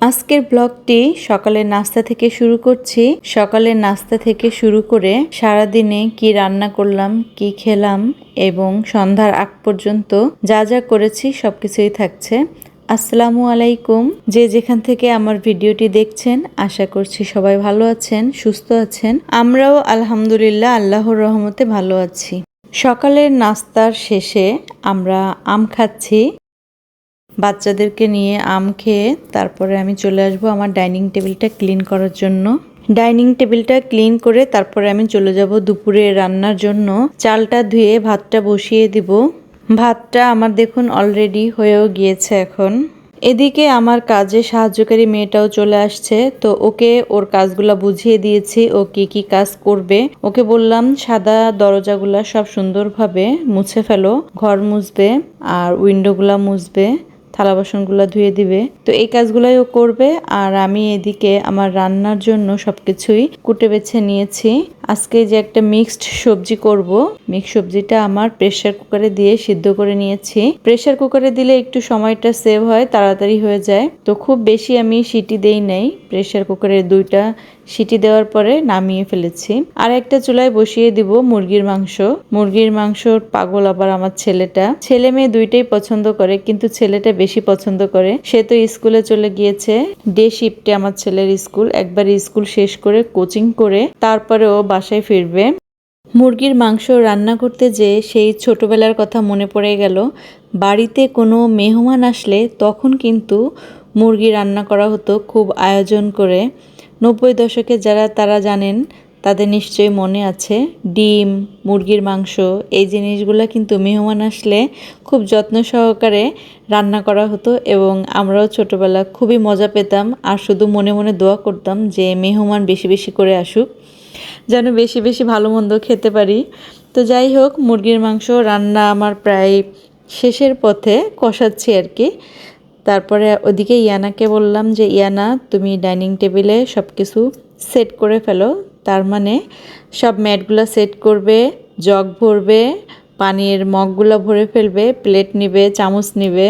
আজকের ব্লগটি সকালের নাস্তা থেকে শুরু করছি। সকালের নাস্তা থেকে শুরু করে সারাদিনে কি রান্না করলাম, কি খেলাম এবং সন্ধ্যার আগ পর্যন্ত যা যা করেছি সবকিছুই থাকছে। আসসালামু আলাইকুম। যে যেখান থেকে আমার ভিডিওটি দেখছেন, আশা করছি সবাই ভালো আছেন, সুস্থ আছেন। আমরাও আলহামদুলিল্লাহ আল্লাহর রহমতে ভালো আছি। সকালের নাস্তার শেষে আমরা আম খাচ্ছি। বাচ্চাদেরকে নিয়ে আম খেয়ে তারপরে আমি চলে আসবো আমার ডাইনিং টেবিলটা ক্লিন করার জন্য। ডাইনিং টেবিলটা ক্লিন করে তারপরে আমি চলে যাব দুপুরে রান্নার জন্য। চালটা ধুয়ে ভাতটা বসিয়ে দিব। ভাতটা আমার দেখুন অলরেডি হয়েও গিয়েছে এখন। এদিকে আমার কাজে সাহায্যকারী মেয়েটাও চলে আসছে, তো ওকে ওর কাজগুলা বুঝিয়ে দিয়েছি ও কি কি কাজ করবে। ওকে বললাম সাদা দরজাগুলা সব সুন্দরভাবে মুছে ফেলো, ঘর মুছবে আর উইন্ডোগুলা মুছবে, থালা বাসনগুলো ধুয়ে দিবে। তো এই কাজগুলাই ও করবে আর আমি এদিকে আমার রান্নার জন্য সবকিছুই কুটে বেছে নিয়েছি। আজকে যে একটা মিক্সড সবজি করব, মিক্সড সবজিটা আমার প্রেসার কুকারে দিয়ে সিদ্ধ করে নিয়েছি। প্রেসার কুকারে দিলে একটু সময়টা সেভ হয়, তাড়াতাড়ি হয়ে যায়। তো খুব বেশি আমি সিটি দেই নাই, প্রেসার কুকারে 2টা সিটি দেওয়ার পরে নামিয়ে ফেলেছি। আর একটা চুলায় বসিয়ে দিব মুরগির মাংস। মুরগির মাংসর পাগল আবার আমার ছেলেটা। ছেলে মেয়ে দুইটাই পছন্দ করে, কিন্তু ছেলেটা বেশি পছন্দ করে। সে তো স্কুলে চলে গিয়েছে, ডে শিফটে আমার ছেলের স্কুল। একবার স্কুল শেষ করে কোচিং করে তারপরে ও বাসায় ফিরবে। মুরগির মাংস রান্না করতে যেয়ে সেই ছোটবেলার কথা মনে পড়ে গেল। বাড়িতে কোনো মেহমান আসলে তখন কিন্তু মুরগি রান্না করা হতো খুব আয়োজন করে। 90 দশকে যারা তারা জানেন, তাদের নিশ্চয়ই মনে আছে। ডিম, মুরগির মাংস এই জিনিসগুলো কিন্তু মেহমান আসলে খুব যত্ন সহকারে রান্না করা হতো এবং আমরাও ছোটবেলা খুবই মজা পেতাম আর শুধু মনে মনে দোয়া করতাম যে মেহমান বেশি বেশি করে আসুক, যেন বেশি বেশি ভালো মন্দ খেতে পারি। তো যাই হোক, মুরগির মাংস রান্না আমার প্রায় শেষের পথে, কষাচ্ছি আর কি। তারপরে ওদিকে ইয়ানাকে বললাম যে ইয়ানা, তুমি ডাইনিং টেবিলে সব কিছু সেট করে ফেলো। তার মানে সব ম্যাটগুলো সেট করবে, জগ ভরবে, পানির মগগুলো ভরে ফেলবে, প্লেট নিবে, চামচ নিবে।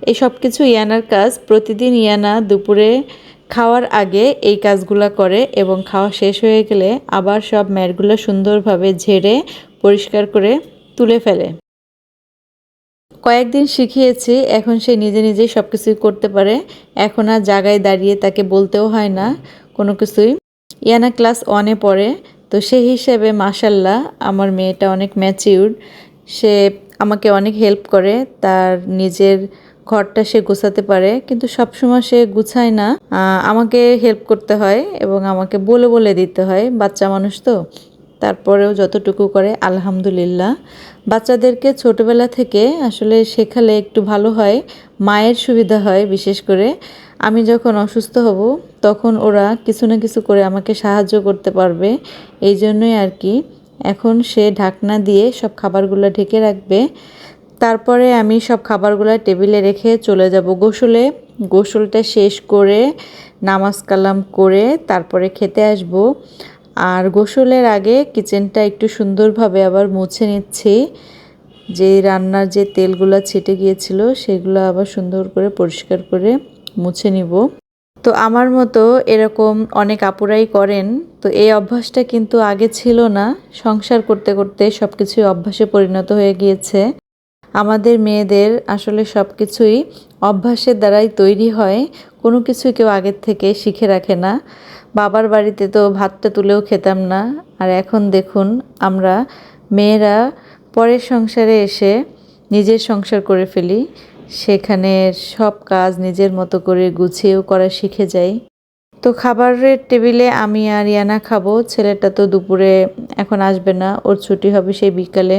এই সব কিছু ইয়ানার কাজ। প্রতিদিন ইয়ানা দুপুরে খাওয়ার আগে এই কাজগুলো করে এবং খাওয়া শেষ হয়ে গেলে আবার সব ম্যাটগুলো সুন্দরভাবে ঝেড়ে পরিষ্কার করে তুলে ফেলে। কয়েকদিন শিখিয়েছি, এখন সে নিজে নিজেই সব কিছুই করতে পারে। এখন আর জায়গায় দাঁড়িয়ে তাকে বলতেও হয় না কোনো কিছুই। ইয়ানা ক্লাস 1-এ পড়ে, তো সেই হিসেবে মাশাল্লাহ আমার মেয়েটা অনেক ম্যাচিউর। সে আমাকে অনেক হেল্প করে, তার নিজের ঘরটা সে গোছাতে পারে, কিন্তু সবসময় সে গুছায় না। আমাকে হেল্প করতে হয় এবং আমাকে বলে বলে দিতে হয়, বাচ্চা মানুষ তো। তারপরেও যতটুকু করে আলহামদুলিল্লাহ। বাচ্চাদেরকে ছোটবেলা থেকে আসলে শেখালে একটু ভালো হয়, মায়ের সুবিধা হয়। বিশেষ করে আমি যখন অসুস্থ হব তখন ওরা কিছু না কিছু করে আমাকে সাহায্য করতে পারবে। এই জন্যই আর কি এখন সে ঢাকনা দিয়ে সব খাবারগুলো ঢেকে রাখবে। তারপরে আমি সব খাবারগুলো টেবিলে রেখে চলে যাব গোসলে। গোসলটা শেষ করে নামাজ কালাম করে তারপরে খেতে আসব। আর গোসলের আগে কিচেনটা একটু সুন্দরভাবে আবার মুছে নিচ্ছি। যে রান্নার যে তেলগুলো ছিটে গিয়েছিল সেগুলো আবার সুন্দর করে পরিষ্কার করে মুছে নিব। তো আমার মতো এরকম অনেক আপুরাই করেন। তো এই অভ্যাসটা কিন্তু আগে ছিল না, সংসার করতে করতে সব কিছুই অভ্যাসে পরিণত হয়ে গিয়েছে। আমাদের মেয়েদের আসলে সব কিছুই অভ্যাসের দ্বারাই তৈরি হয়, কোনো কিছুই কেউ আগের থেকে শিখে রাখে না। বাবার বাড়িতে তো ভাতটা তুলেও খেতাম না, আর এখন দেখুন আমরা মেয়েরা পরের সংসারে এসে নিজের সংসার করে ফেলি, সেখানে সব কাজ নিজের মতো করে গুছিয়েও করা শিখে যাই। তো খাবারের টেবিলে আমি আর ইয়ানা খাবো। ছেলেটা তো দুপুরে এখন আসবে না, ওর ছুটি হবে সেই বিকালে।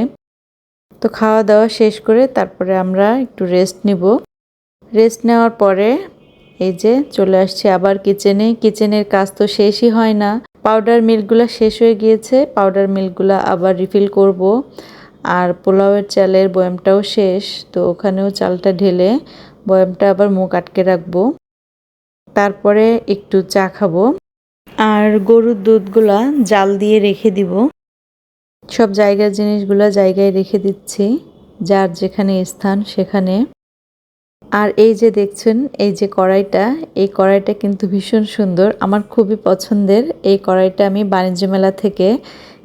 তো খাওয়া দাওয়া শেষ করে তারপরে আমরা একটু রেস্ট নিব। রেস্ট নেওয়ার পরে এই যে চলে আসছি আবার কিচেনে। কিচেনের কাজ তো শেষই হয় না। পাউডার মিল্কগুলো শেষ হয়ে গিয়েছে, পাউডার মিল্কগুলো আবার রিফিল করব। আর পোলাওয়ের চালের বয়ামটাও শেষ, তো ওখানেও চালটা ঢেলে বয়ামটা আবার মুখ আটকে রাখবো। তারপরে একটু চা খাবো। আর গরুর দুধগুলা জাল দিয়ে রেখে দিব। সব জায়গার জিনিসগুলো জায়গায় রেখে দিচ্ছি, যার যেখানে স্থান সেখানে। আর এই যে দেখছেন এই যে কড়াইটা, এই কড়াইটা কিন্তু ভীষণ সুন্দর, আমার খুবই পছন্দের। এই কড়াইটা আমি বাণিজ্য মেলা থেকে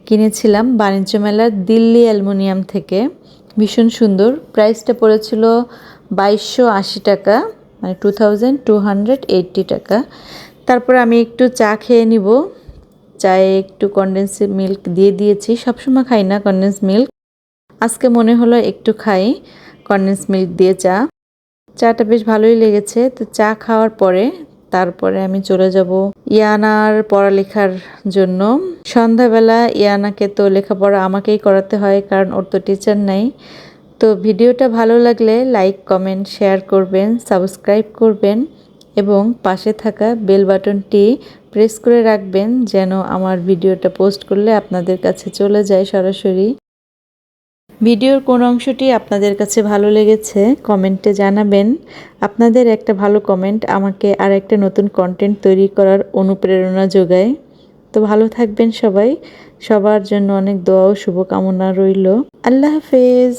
কিনেছিলাম, বাণিজ্য মেলার দিল্লি অ্যালুমিনিয়াম থেকে। ভীষণ সুন্দর, প্রাইসটা পড়েছিল 2280 টাকা, মানে 2280 টাকা। তারপর আমি একটু চা খেয়ে নিব। চায়ে একটু কনডেন্স মিল্ক দিয়ে দিয়েছি, সবসময় খাই না কনডেন্স মিল্ক, আজকে মনে হলো একটু খাই কনডেন্স মিল্ক দিয়ে চা। চাটা বেশ ভালোই লেগেছে। তো চা খাওয়ার পরে তারপরে আমি চলে যাব ইয়ানার পড়ালেখার জন্য। সন্ধ্যাবেলা ইয়ানাকে তো লেখাপড়া আমাকেই করাতে হয়, কারণ ওর তো টিচার নাই। তো ভিডিওটা ভালো লাগলে লাইক কমেন্ট শেয়ার করবেন, সাবস্ক্রাইব করবেন এবং পাশে থাকা বেল বাটনটি প্রেস করে রাখবেন, যেন আমার ভিডিওটা পোস্ট করলে আপনাদের কাছে চলে যায় সরাসরি। ভিডিওর কোন অংশটি আপনাদের কাছে ভালো লেগেছে কমেন্টে জানাবেন। আপনাদের একটা ভালো কমেন্ট আমাকে আর একটা নতুন কন্টেন্ট তৈরি করার অনুপ্রেরণা যোগায়। তো ভালো থাকবেন সবাই, সবার জন্য অনেক দোয়া ও শুভকামনা রইল। আল্লাহ হাফেজ।